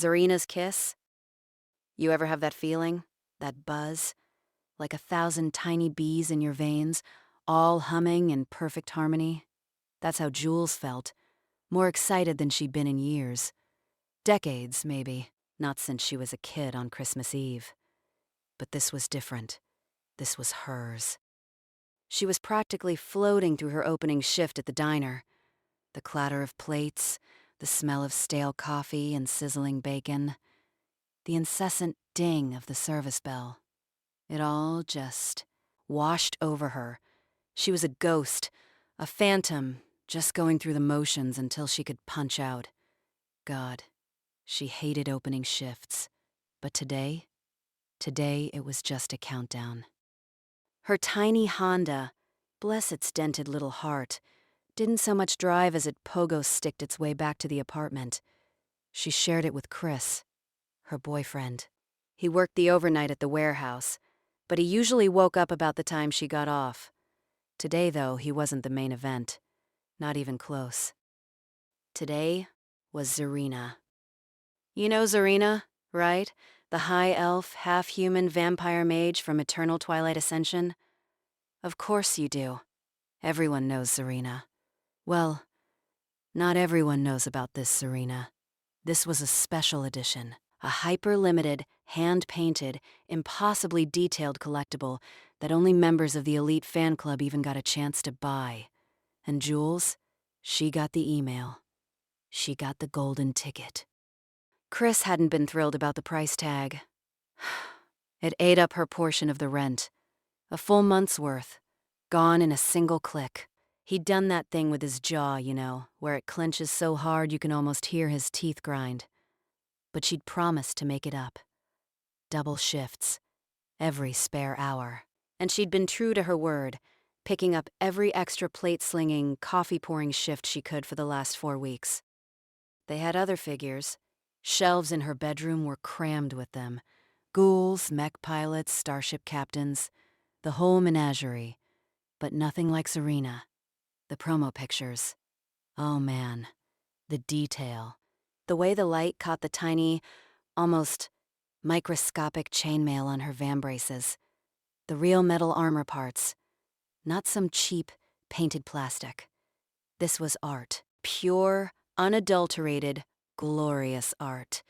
Zareena's kiss? You ever have that feeling? That buzz? Like 1,000 tiny bees in your veins, all humming in perfect harmony? That's how Jules felt, more excited than she'd been in years. Decades, maybe, not since she was a kid on Christmas Eve. But this was different. This was hers. She was practically floating through her opening shift at the diner. The clatter of plates, the smell of stale coffee and sizzling bacon, the incessant ding of the service bell. It all just washed over her. She was a ghost, a phantom, just going through the motions until she could punch out. God, she hated opening shifts. But today it was just a countdown. Her tiny Honda, bless its dented little heart, didn't so much drive as it pogo-sticked its way back to the apartment. She shared it with Chris, her boyfriend. He worked the overnight at the warehouse, but he usually woke up about the time she got off. Today, though, he wasn't the main event. Not even close. Today was Zareena. You know Zareena, right? The high elf, half-human vampire mage from Eternal Twilight Ascension? Of course you do. Everyone knows Zareena. Well, not everyone knows about this Zareena. This was a special edition, a hyper-limited, hand-painted, impossibly detailed collectible that only members of the elite fan club even got a chance to buy. And Jules, she got the email. She got the golden ticket. Chris hadn't been thrilled about the price tag. It ate up her portion of the rent. A full month's worth. Gone in a single click. He'd done that thing with his jaw, you know, where it clenches so hard you can almost hear his teeth grind. But she'd promised to make it up. Double shifts. Every spare hour. And she'd been true to her word, picking up every extra plate-slinging, coffee-pouring shift she could for the last 4 weeks. They had other figures. Shelves in her bedroom were crammed with them. Ghouls, mech pilots, starship captains. The whole menagerie. But nothing like Zareena. The promo pictures. Oh man, the detail. The way the light caught the tiny, almost microscopic chainmail on her vambraces. The real metal armor parts. Not some cheap, painted plastic. This was art. Pure, unadulterated, glorious art.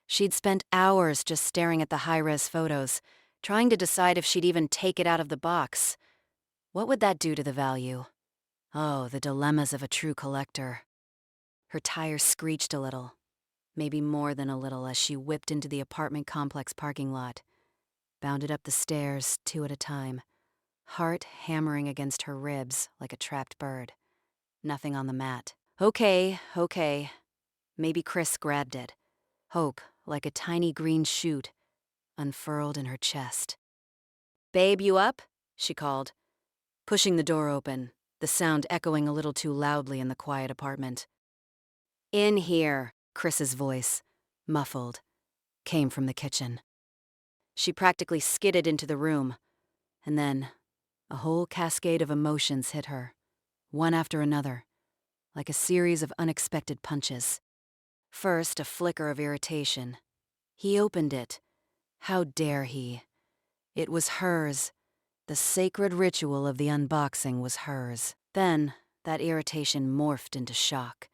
She'd spent hours just staring at the high-res photos, trying to decide if she'd even take it out of the box. What would that do to the value? Oh, the dilemmas of a true collector. Her tires screeched a little, maybe more than a little, as she whipped into the apartment complex parking lot. Bounded up the stairs, 2 at a time, heart hammering against her ribs like a trapped bird. Nothing on the mat. Okay. Maybe Chris grabbed it. Hope, like a tiny green shoot, unfurled in her chest. "Babe, you up?" she called, pushing the door open, the sound echoing a little too loudly in the quiet apartment. "In here," Chris's voice, muffled, came from the kitchen. She practically skidded into the room, and then a whole cascade of emotions hit her, one after another, like a series of unexpected punches. First, a flicker of irritation. He opened it. How dare he? It was hers. The sacred ritual of the unboxing was hers. Then, that irritation morphed into shock,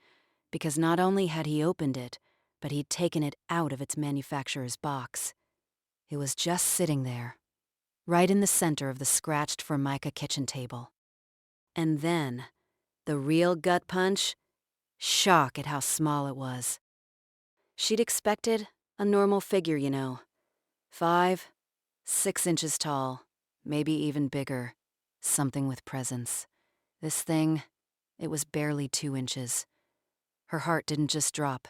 because not only had he opened it, but he'd taken it out of its manufacturer's box. It was just sitting there, right in the center of the scratched Formica kitchen table. And then, the real gut punch, shock at how small it was. She'd expected a normal figure, you know. 5, 6 inches tall, maybe even bigger. Something with presence. This thing, it was barely 2 inches. Her heart didn't just drop.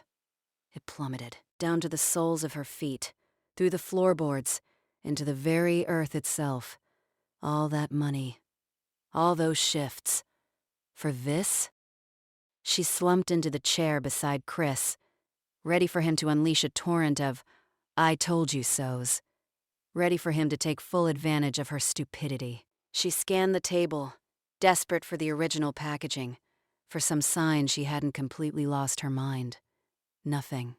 It plummeted, down to the soles of her feet, through the floorboards, into the very earth itself. All that money. All those shifts. For this? She slumped into the chair beside Chris, ready for him to unleash a torrent of "I told you so's," ready for him to take full advantage of her stupidity. She scanned the table, desperate for the original packaging, for some sign she hadn't completely lost her mind. Nothing.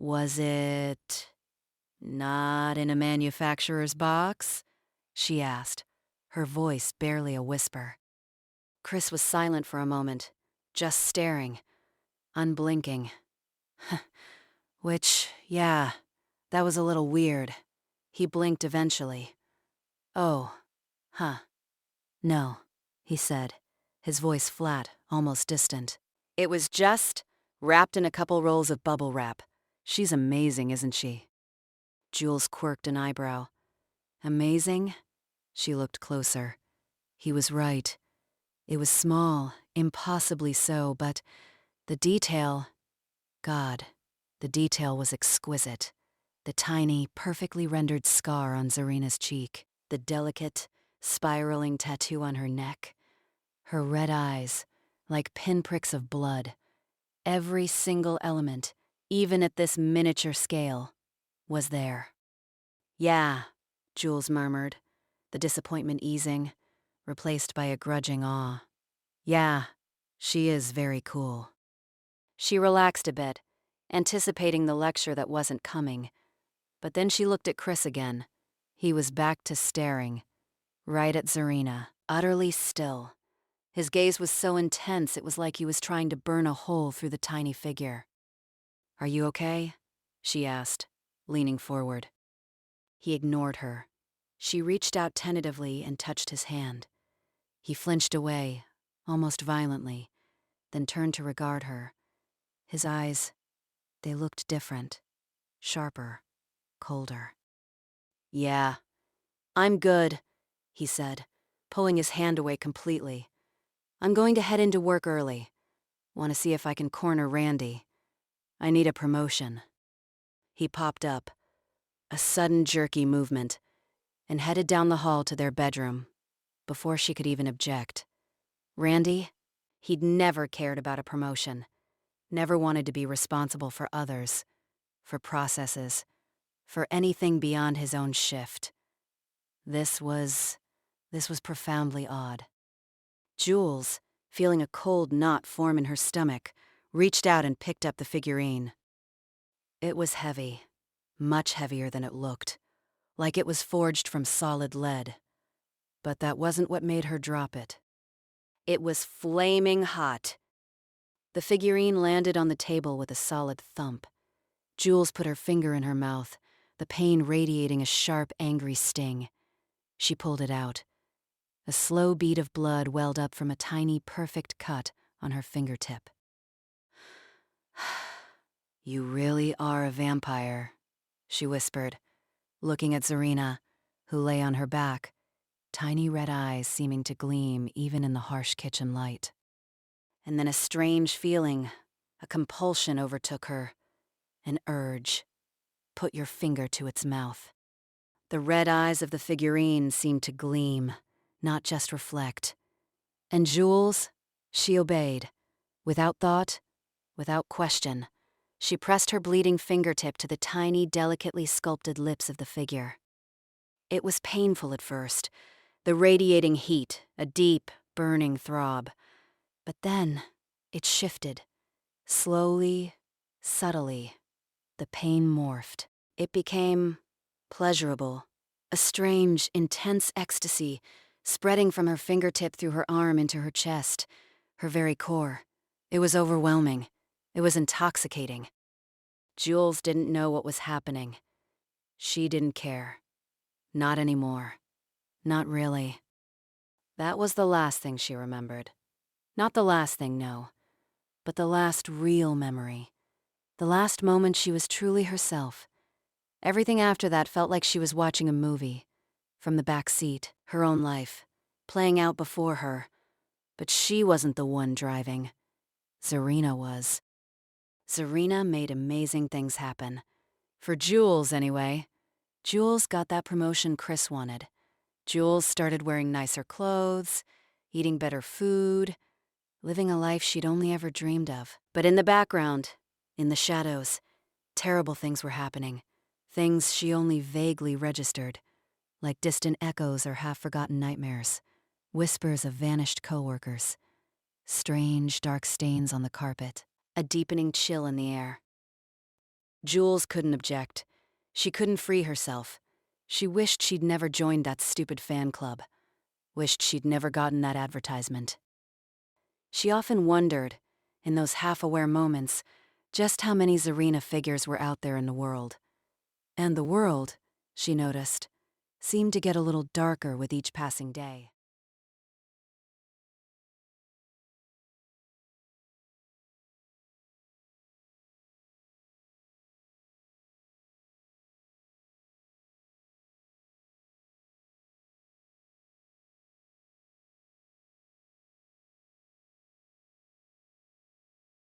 Was it not in a manufacturer's box? She asked, her voice barely a whisper. Chris was silent for a moment, just staring, unblinking. Which, yeah, that was a little weird. He blinked eventually. Oh, huh. No, he said, his voice flat, almost distant. It was just wrapped in a couple rolls of bubble wrap. She's amazing, isn't she? Jules quirked an eyebrow. Amazing? She looked closer. He was right. It was small, impossibly so, but the detail, God, the detail was exquisite. The tiny, perfectly rendered scar on Zareena's cheek, the delicate, spiraling tattoo on her neck, her red eyes, like pinpricks of blood. Every single element, even at this miniature scale, was there. Yeah, Jules murmured, the disappointment easing, replaced by a grudging awe. Yeah, she is very cool. She relaxed a bit, anticipating the lecture that wasn't coming. But then she looked at Chris again. He was back to staring, right at Zareena, utterly still. His gaze was so intense it was like he was trying to burn a hole through the tiny figure. Are you okay? She asked, leaning forward. He ignored her. She reached out tentatively and touched his hand. He flinched away, almost violently, then turned to regard her. His eyes, they looked different, sharper, colder. Yeah, I'm good, he said, pulling his hand away completely. I'm going to head into work early. Want to see if I can corner Randy. I need a promotion. He popped up, a sudden jerky movement, and headed down the hall to their bedroom, before she could even object. Randy? He'd never cared about a promotion, never wanted to be responsible for others, for processes, for anything beyond his own shift. This was profoundly odd. Jules, feeling a cold knot form in her stomach, reached out and picked up the figurine. It was heavy, much heavier than it looked, like it was forged from solid lead. But that wasn't what made her drop it. It was flaming hot. The figurine landed on the table with a solid thump. Jules put her finger in her mouth, the pain radiating a sharp, angry sting. She pulled it out. A slow bead of blood welled up from a tiny, perfect cut on her fingertip. You really are a vampire, she whispered, looking at Zareena, who lay on her back, tiny red eyes seeming to gleam even in the harsh kitchen light. And then a strange feeling, a compulsion overtook her, an urge. Put your finger to its mouth. The red eyes of the figurine seemed to gleam, not just reflect. And Jules, she obeyed, without thought, without question. She pressed her bleeding fingertip to the tiny, delicately sculpted lips of the figure. It was painful at first, the radiating heat, a deep, burning throb. But then it shifted. Slowly, subtly, the pain morphed. It became pleasurable, a strange, intense ecstasy, spreading from her fingertip through her arm into her chest, her very core. It was overwhelming. It was intoxicating. Jules didn't know what was happening. She didn't care. Not anymore. Not really. That was the last thing she remembered. Not the last thing, no, but the last real memory. The last moment she was truly herself. Everything after that felt like she was watching a movie. From the back seat, her own life, playing out before her. But she wasn't the one driving. Zareena was. Zareena made amazing things happen. For Jules, anyway. Jules got that promotion Chris wanted. Jules started wearing nicer clothes, eating better food, living a life she'd only ever dreamed of. But in the background, in the shadows, terrible things were happening. Things she only vaguely registered, like distant echoes or half-forgotten nightmares, whispers of vanished coworkers, strange dark stains on the carpet, a deepening chill in the air. Jules couldn't object. She couldn't free herself. She wished she'd never joined that stupid fan club. Wished she'd never gotten that advertisement. She often wondered, in those half-aware moments, just how many Zareena figures were out there in the world. And the world, she noticed, seemed to get a little darker with each passing day.